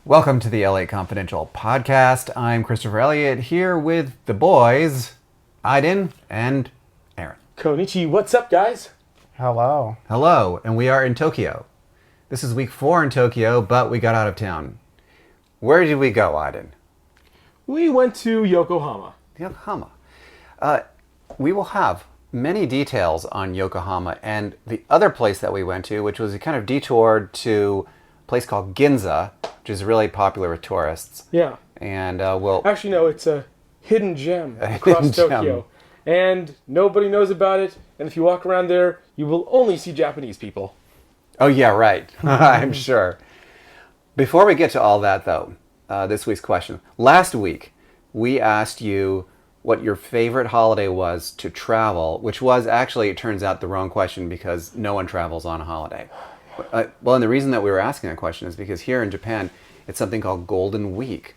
Welcome to the LA Confidential podcast. I'm Christopher Elliott here with the boys, Aiden and Aaron. Konichi, what's up, guys? Hello. Hello, and we are in Tokyo. This is week 4 in Tokyo, but we got out of town. Where did we go, Aiden? We went to Yokohama. Yokohama. We will have many details on Yokohama and the other place that we went to, which was a kind of detour to a place called Ginza, which is really popular with tourists. Yeah. And we'll... Actually, no, it's a hidden gem across hidden Tokyo. gem. And nobody knows about it. And if you walk around there, you will only see Japanese people. Oh, yeah, right. I'm sure. Before we get to all that, though, this week's question. Last week, we asked you what your favorite holiday was to travel, which was actually, it turns out, the wrong question because no one travels on a holiday. Well, and the reason that we were asking that question is because here in Japan, it's something called Golden Week.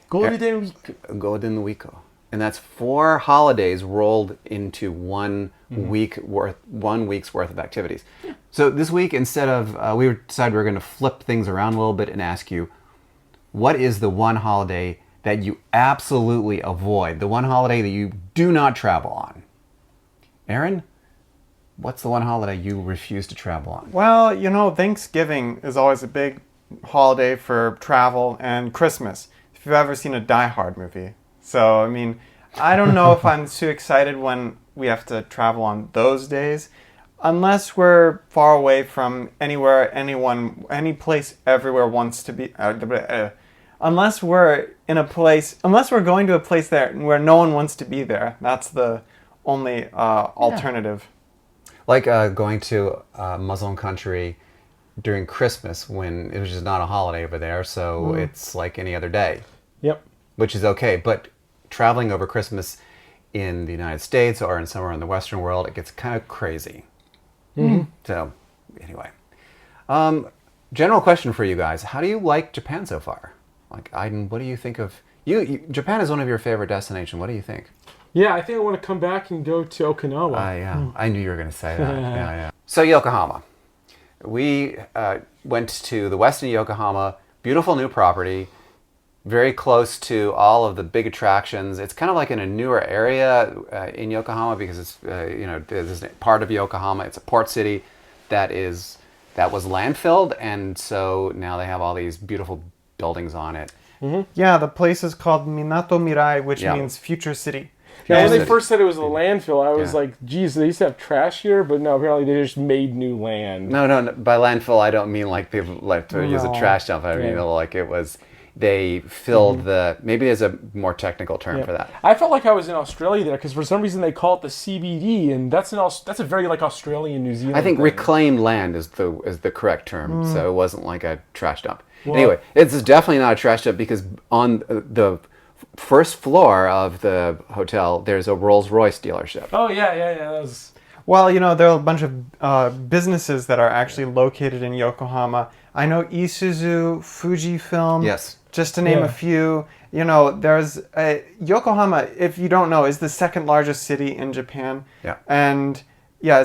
Golden Week. Golden Weeko. And that's 4 holidays rolled into one week's worth of activities. Yeah. So this week, instead of, we decided we were going to flip things around a little bit and ask you, what is the one holiday that you absolutely avoid? The one holiday that you do not travel on? Aaron, what's the one holiday you refuse to travel on? Well, you know, Thanksgiving is always a big holiday for travel, and Christmas, if you've ever seen a Die Hard movie. So, I mean, I don't know if I'm too excited when we have to travel on those days, unless we're far away from anywhere, anyone, any place everywhere wants to be. Unless we're going to a place there where no one wants to be there. That's the only alternative. Like going to a Muslim country during Christmas when it was just not a holiday over there, so it's like any other day. Yep. Which is okay, but traveling over Christmas in the United States or in somewhere in the Western world, it gets kind of crazy. Mm-hmm. So, anyway. General question for you guys. How do you like Japan so far? Like, Aiden, what do you think of... Japan is one of your favorite destinations. What do you think? Yeah, I think I want to come back and go to Okinawa. Yeah. I knew you were going to say that. Yeah. So, Yokohama. We went to the Westin Yokohama. Beautiful new property. Very close to all of the big attractions. It's kind of like in a newer area in Yokohama because it's, there's part of Yokohama. It's a port city that was landfilled, and so now they have all these beautiful buildings on it. Mm-hmm. Yeah, the place is called Minato Mirai, which means future city. Yeah, when they first said it was a landfill, I was like, geez, they used to have trash here, but no, apparently they just made new land. No, by landfill I don't mean like people like to use a trash dump. I mean like it was... They filled maybe there's a more technical term for that. I felt like I was in Australia there because for some reason they call it the CBD, and that's a very like Australian, New Zealand. I think thing. Reclaimed land is the correct term, so it wasn't like a trash dump. Well, anyway, it's definitely not a trash dump because on the first floor of the hotel there's a Rolls-Royce dealership. Oh yeah, that was... Well, you know, there are a bunch of businesses that are actually located in Yokohama. I know Isuzu, Fujifilm. Yes. Just to name a few. You know, there's Yokohama, if you don't know, is the second largest city in Japan. Yeah. And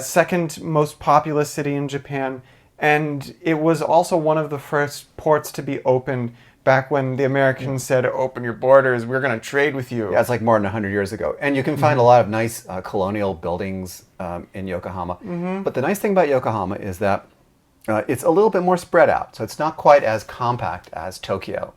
second most populous city in Japan. And it was also one of the first ports to be opened back when the Americans said, open your borders, we're going to trade with you. Yeah, it's like more than 100 years ago. And you can find a lot of nice colonial buildings in Yokohama. Mm-hmm. But the nice thing about Yokohama is that it's a little bit more spread out. So it's not quite as compact as Tokyo.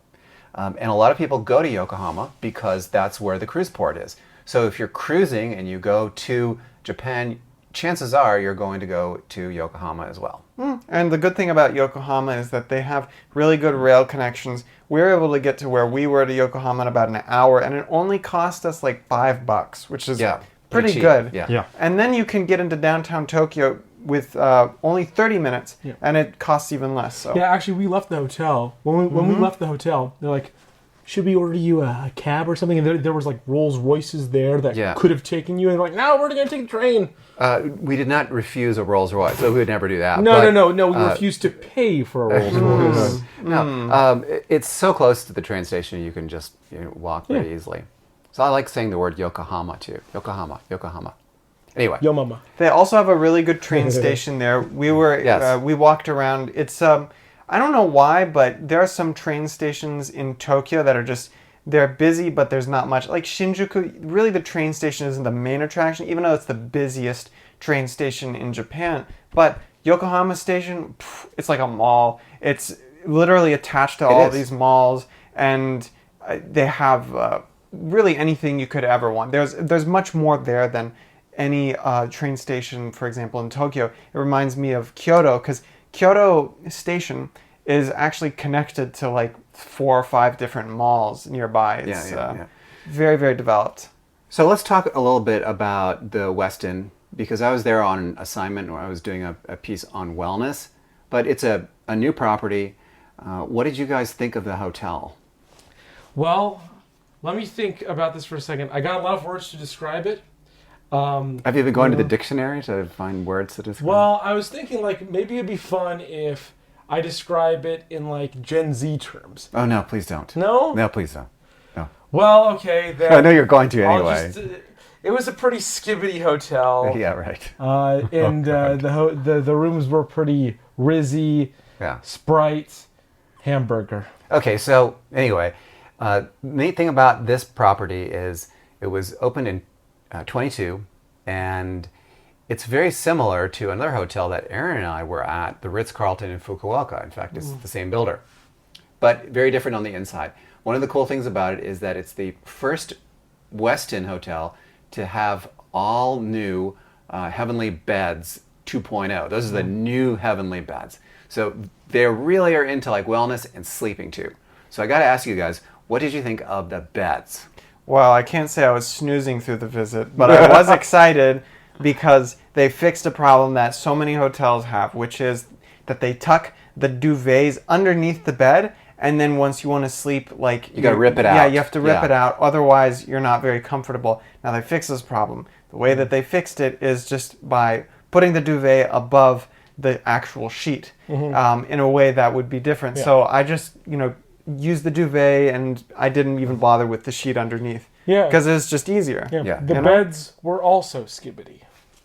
And a lot of people go to Yokohama because that's where the cruise port is. So if you're cruising and you go to Japan, chances are you're going to go to Yokohama as well. And the good thing about Yokohama is that they have really good rail connections. We were able to get to where we were to Yokohama in about an hour, and it only cost us like $5, which is pretty good. Yeah. And then you can get into downtown Tokyo with only 30 minutes, and it costs even less. So. Yeah, actually, we left the hotel. When we left the hotel, they're like, should we order you a cab or something? And there was like Rolls Royces there that could have taken you. And we're like, no, we're going to take the train. We did not refuse a Rolls Royce, so we would never do that. No. We refused to pay for a Rolls Royce. No, it's so close to the train station you can just walk very easily. So I like saying the word Yokohama too. Yokohama. Anyway. Yo mama. They also have a really good train station there. We were we walked around. It's I don't know why, but there are some train stations in Tokyo that are just, they're busy, but there's not much. Like Shinjuku, really the train station isn't the main attraction, even though it's the busiest train station in Japan. But Yokohama Station, it's like a mall. It's literally attached to all these malls, and they have really anything you could ever want. There's much more there than any train station, for example, in Tokyo. It reminds me of Kyoto, because Kyoto Station is actually connected to like 4 or 5 different malls nearby. It's very, very developed. So let's talk a little bit about the Westin, because I was there on an assignment where I was doing a piece on wellness, but it's a new property. What did you guys think of the hotel? Well, let me think about this for a second. I got a lot of words to describe it. Have you been going to the dictionary to find words to describe? Well, I was thinking like maybe it'd be fun if I describe it in like Gen Z terms. Oh no, please don't. No? No, please don't. No. Well, okay. Then I know you're going to anyway. It was a pretty skibbity hotel. Yeah, right. And the rooms were pretty rizzy. Yeah. Sprite, hamburger. Okay, so anyway, the neat thing about this property is it was opened in 22, and it's very similar to another hotel that Aaron and I were at, the Ritz-Carlton in Fukuoka. In fact, it's the same builder, but very different on the inside. One of the cool things about it is that it's the first Westin hotel to have all new Heavenly Beds 2.0. Those are the new Heavenly Beds. So they really are into like wellness and sleeping too. So I got to ask you guys, what did you think of the beds? Well, I can't say I was snoozing through the visit, but I was excited because they fixed a problem that so many hotels have, which is that they tuck the duvets underneath the bed, and then once you want to sleep, like you got to rip it out. Yeah, you have to rip it out. Otherwise, you're not very comfortable. Now they fixed this problem. The way that they fixed it is just by putting the duvet above the actual sheet in a way that would be different. Yeah. So I just, used the duvet, and I didn't even bother with the sheet underneath. Yeah. Because it's just easier. Yeah. The beds were also skibbity.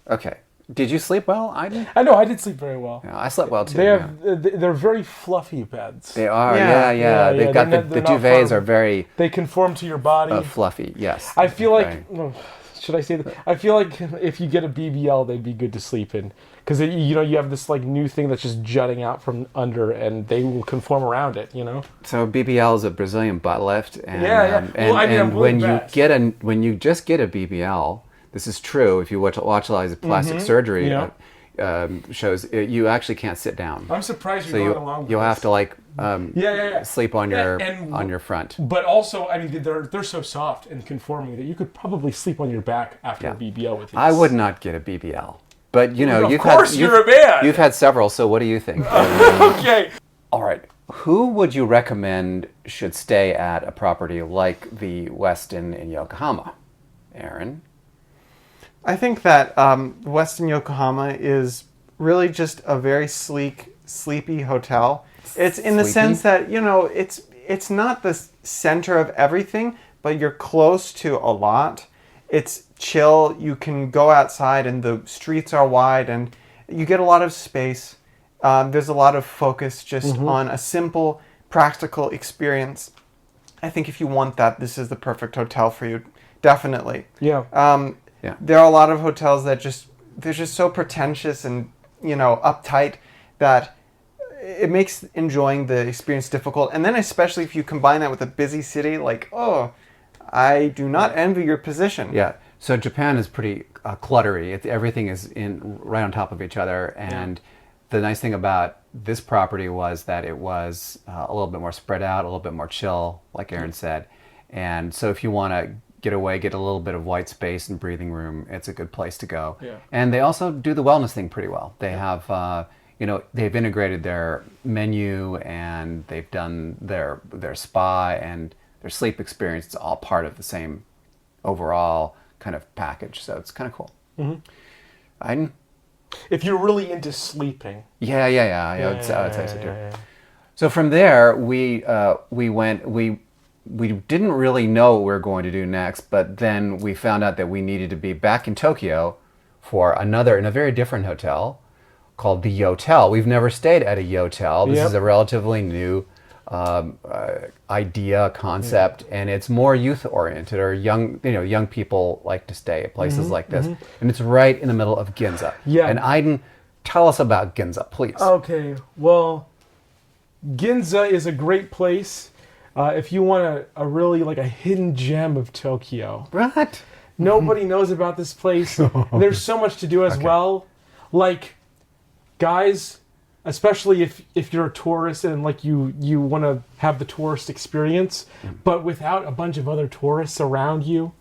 Okay. Did you sleep well? I did. I know, I did sleep very well. Yeah, I slept well too. They're very fluffy beds. They are. Yeah. They've got the duvets are very. They conform to your body. Fluffy. Yes. I feel like. Should I say that? I feel like if you get a BBL, they'd be good to sleep in, because you have this like new thing that's just jutting out from under, and they will conform around it. So BBL is a Brazilian butt lift, and and when you just get a BBL, this is true. If you watch a lot of plastic surgery shows, you actually can't sit down. I'm surprised you're going along with you'll this. have to like sleep on your front. But also, I mean, they're so soft and conforming that you could probably sleep on your back after a BBL with these. I would not get a BBL, but you've had several. So what do you think? Okay. All right. Who would you recommend should stay at a property like the Westin in Yokohama? Aaron? I think that Westin Yokohama is really just a very sleek, sleepy hotel. It's in the sense that, it's not the center of everything, but you're close to a lot. It's chill. You can go outside, and the streets are wide, and you get a lot of space. There's a lot of focus just on a simple, practical experience. I think if you want that, this is the perfect hotel for you. Definitely. Yeah. There are a lot of hotels that they're just so pretentious and, uptight that it makes enjoying the experience difficult. And then especially if you combine that with a busy city, like, I do not envy your position. Yeah. So Japan is pretty cluttery. Everything is right on top of each other. And the nice thing about this property was that it was a little bit more spread out, a little bit more chill, like Aaron said. And so if you want to get away, get a little bit of white space and breathing room, it's a good place to go. Yeah. And they also do the wellness thing pretty well. They have, they've integrated their menu, and they've done their spa and their sleep experience. It's all part of the same overall kind of package. So it's kind of cool. Mm-hmm. If you're really into sleeping. Yeah. I would say so too. So from there, we didn't really know what we were going to do next, but then we found out that we needed to be back in Tokyo for in a very different hotel called the Yotel. We've never stayed at a Yotel. This Yep. is a relatively new idea, concept, and it's more youth-oriented, or young people like to stay at places like this. And it's right in the middle of Ginza. Yeah. And Aiden, tell us about Ginza, please. Okay, well, Ginza is a great place if you want a really like a hidden gem of Tokyo. What? Nobody knows about this place. There's so much to do as well. Like, guys, especially if you're a tourist and like you want to have the tourist experience, but without a bunch of other tourists around you,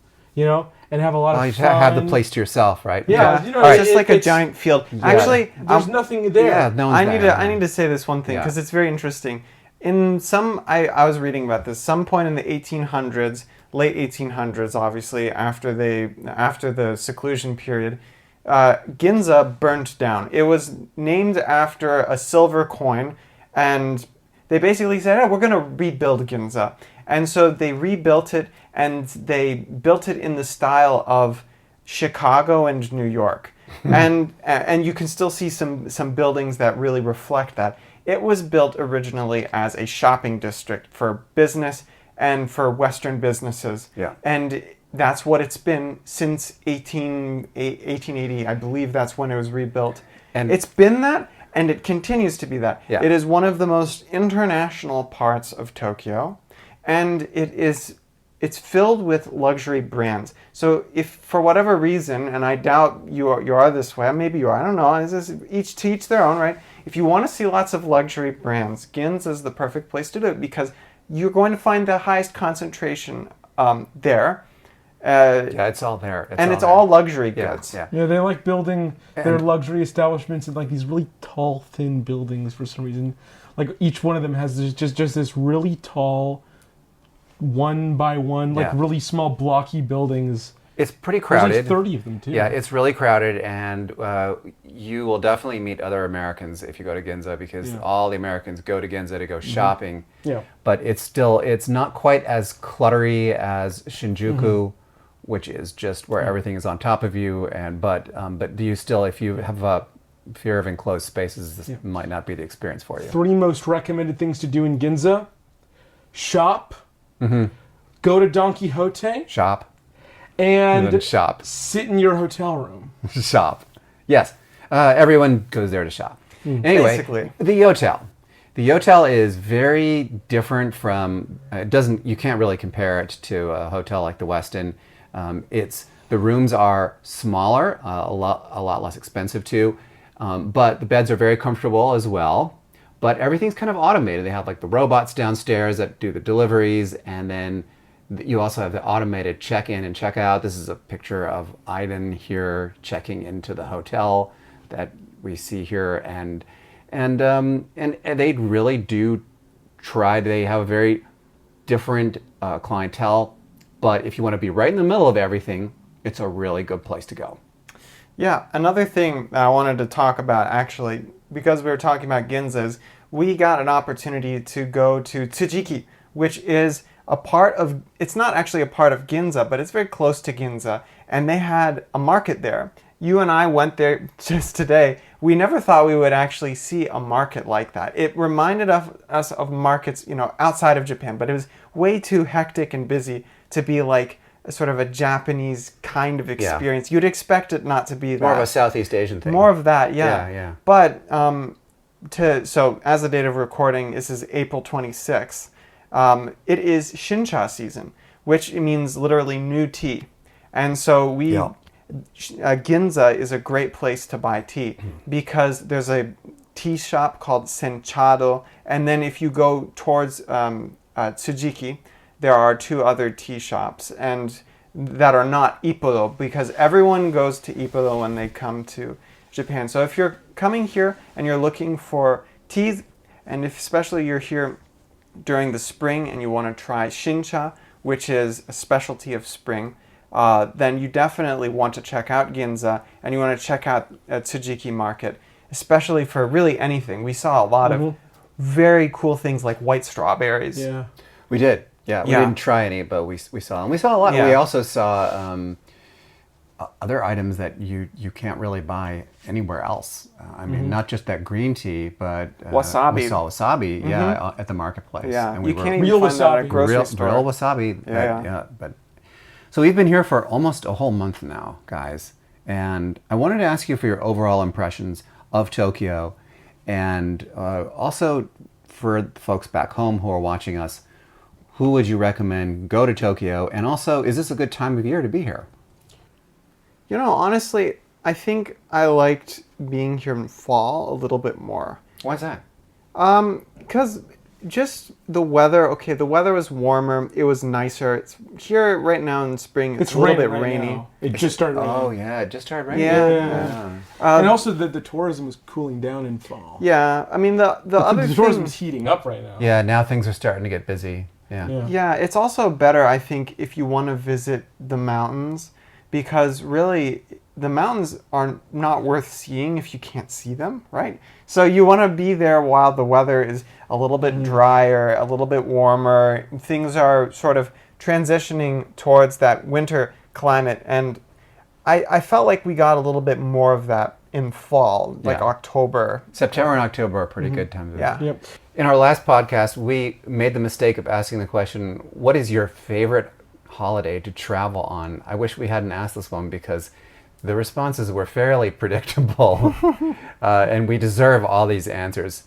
and have a lot of You fun. have the place to yourself, right? Yeah, It's just like a giant field. Actually, There's nothing there. Yeah, no one's I there. need to say this one thing Yeah. because it's very interesting. In some, I was reading about this. Some point in the 1800s, late 1800s, obviously after the seclusion period, Ginza burnt down. It was named after a silver coin, and they basically said, "Oh, we're going to rebuild Ginza," and so they rebuilt it, and they built it in the style of Chicago and New York. and you can still see some buildings that really reflect that. It was built originally as a shopping district for business and for Western businesses. Yeah. And that's what it's been since 1880. I believe that's when it was rebuilt. And It's been that, and it continues to be that. Yeah. It is one of the most international parts of Tokyo, and it's filled with luxury brands. So if for whatever reason, and I doubt you are this way, maybe you are, I don't know, it's just each to each their own, right? If you want to see lots of luxury brands, Ginza is the perfect place to do it because you're going to find the highest concentration there. yeah, it's all there. It's all luxury Yeah, goods. yeah. Yeah, they like building their luxury establishments in like these really tall, thin buildings for some reason. Like each one of them has just this really tall, one by one, like Yeah. really small, blocky buildings. It's pretty There's crowded. like 30 of them too. Yeah, it's really crowded, and you will definitely meet other Americans if you go to Ginza, because all the Americans go to Ginza to go shopping. Yeah. But it's not quite as cluttery as Shinjuku, which is just where everything is on top of you. But do you still, if you have a fear of enclosed spaces, this might not be the experience for you. 3 most recommended things to do in Ginza: shop, go to Don Quixote, Shop. and then shop. sit in your hotel room. Shop. Yes. Everyone goes there to shop. Anyway, Basically. the Yotel. The Yotel is very different from, you can't really compare it to a hotel like the Westin. The rooms are smaller, a lot less expensive too, but the beds are very comfortable as well. But everything's kind of automated. They have like the robots downstairs that do the deliveries, and then you also have the automated check-in and check-out. This is a picture of Aiden here checking into the hotel that we see here, and they really do try. They have a very different clientele, but if you want to be right in the middle of everything, it's a really good place to go. Yeah, another thing that I wanted to talk about, actually, because we were talking about Ginza, is we got an opportunity to go to Tsujiki, which is it's not actually a part of Ginza, but it's very close to Ginza, and they had a market there. You and I went there just today. We never thought we would actually see a market like that. It reminded us of markets, outside of Japan, but it was way too hectic and busy to be like a sort of a Japanese kind of experience. You'd expect it not to be that. More of a Southeast Asian thing. More of that, yeah. Yeah. But so as the date of recording, this is April 26th. It is Shincha season, which means literally new tea. And so Ginza is a great place to buy tea because there's a tea shop called Senchado, and then if you go towards Tsujiki, there are 2 other tea shops and that are not Ippudo, because everyone goes to Ippudo when they come to Japan. So if you're coming here and you're looking for teas, and if especially you're here during the spring and you want to try Shincha, which is a specialty of spring, then you definitely want to check out Ginza, and you want to check out Tsujiki Market, especially for really anything. We saw a lot of very cool things like white strawberries. Yeah. We did. Yeah, we didn't try any, but we saw them. We saw a lot. Yeah. We also saw other items that you can't really buy anywhere else. I mean, not just that green tea, but Wasabi. We saw wasabi, at the marketplace. Yeah, and we you were can't even Real find that at a wasabi. grocery store. real wasabi. Yeah. But so we've been here for almost a whole month now, guys, and I wanted to ask you for your overall impressions of Tokyo, and also for the folks back home who are watching us, who would you recommend go to Tokyo, and also is this a good time of year to be here? You know, honestly, I think I liked being here in fall a little bit more. Why's that? Because just the weather, the weather was warmer, it was nicer. It's here right now in spring, it's a little bit raining right rainy. now. It just started raining. Oh yeah, it just started raining. Yeah. And also the tourism was cooling down in fall. Yeah, I mean, the other The tourism thing, is heating up right now. Yeah, now things are starting to get busy. Yeah. yeah, it's also better, I think, if you want to visit the mountains, because really, the mountains are not worth seeing if you can't see them, right? So you want to be there while the weather is a little bit drier, a little bit warmer. Things are sort of transitioning towards that winter climate, and I felt like we got a little bit more of that in fall, like Yeah. October. September and October are pretty good times. Yeah. Yep. In our last podcast, we made the mistake of asking the question, what is your favorite holiday to travel on? I wish we hadn't asked this one because the responses were fairly predictable, and we deserve all these answers.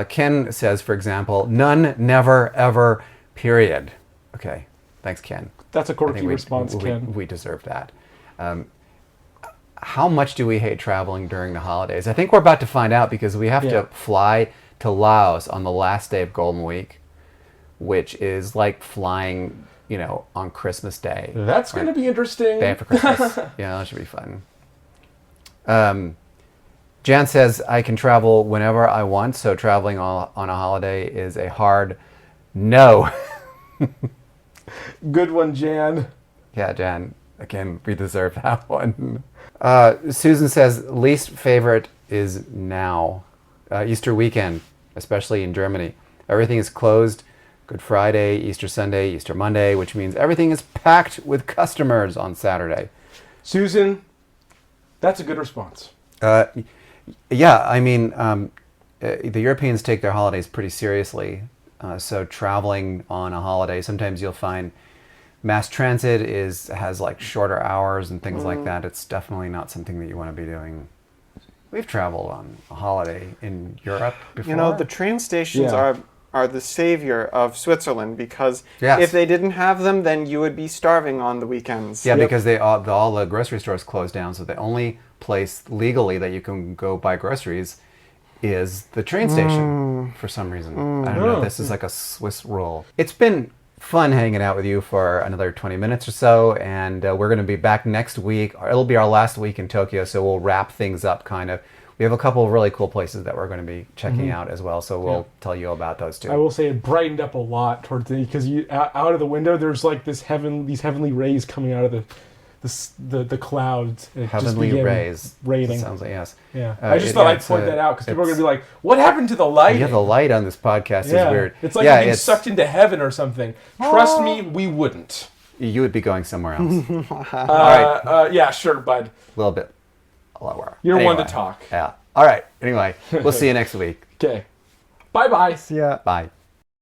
Ken says, for example, none, never, ever, period. Okay, thanks, Ken. That's a I quirky think response, Ken. we deserve that. How much do we hate traveling during the holidays? I think we're about to find out because we have to fly to Laos on the last day of Golden Week, which is like flying, on Christmas Day. That's going to be interesting. Day after Christmas. Yeah, that should be fun. Jan says, I can travel whenever I want, so traveling on a holiday is a hard no. Good one, Jan. Yeah, Jan, again, we deserve that one. Susan says, least favorite is now. Easter weekend, especially in Germany. Everything is closed. Good Friday, Easter Sunday, Easter Monday, which means everything is packed with customers on Saturday. Susan, that's a good response. Yeah, I mean, the Europeans take their holidays pretty seriously. So traveling on a holiday, sometimes you'll find mass transit has like shorter hours and things like that. It's definitely not something that you want to be doing. We've traveled on a holiday in Europe before. You know, the train stations are the savior of Switzerland, because Yes. if they didn't have them, then you would be starving on the weekends. Yeah, because all the grocery stores closed down, so the only place legally that you can go buy groceries is the train station for some reason. I don't know. This is like a Swiss rule. It's been fun hanging out with you for another 20 minutes or so, and we're going to be back next week. It'll be our last week in Tokyo, so we'll wrap things up kind of. We have a couple of really cool places that we're going to be checking out as well, so we'll tell you about those too. I will say it brightened up a lot towards the, because out of the window there's like these heavenly rays coming out of the clouds. It Heavenly just began rays. raining. Sounds like, yes. Yeah, I just thought I'd point that out because people are going to be like, "What happened to the light?" Yeah, the light on this podcast is weird. It's like being sucked into heaven or something. Trust me, we wouldn't. You would be going somewhere else. All right. Yeah, sure, bud. A little bit lower. You're one to Anyway. talk. Yeah. All right. Anyway, we'll see you next week. Okay. Bye-bye. Yeah. Bye.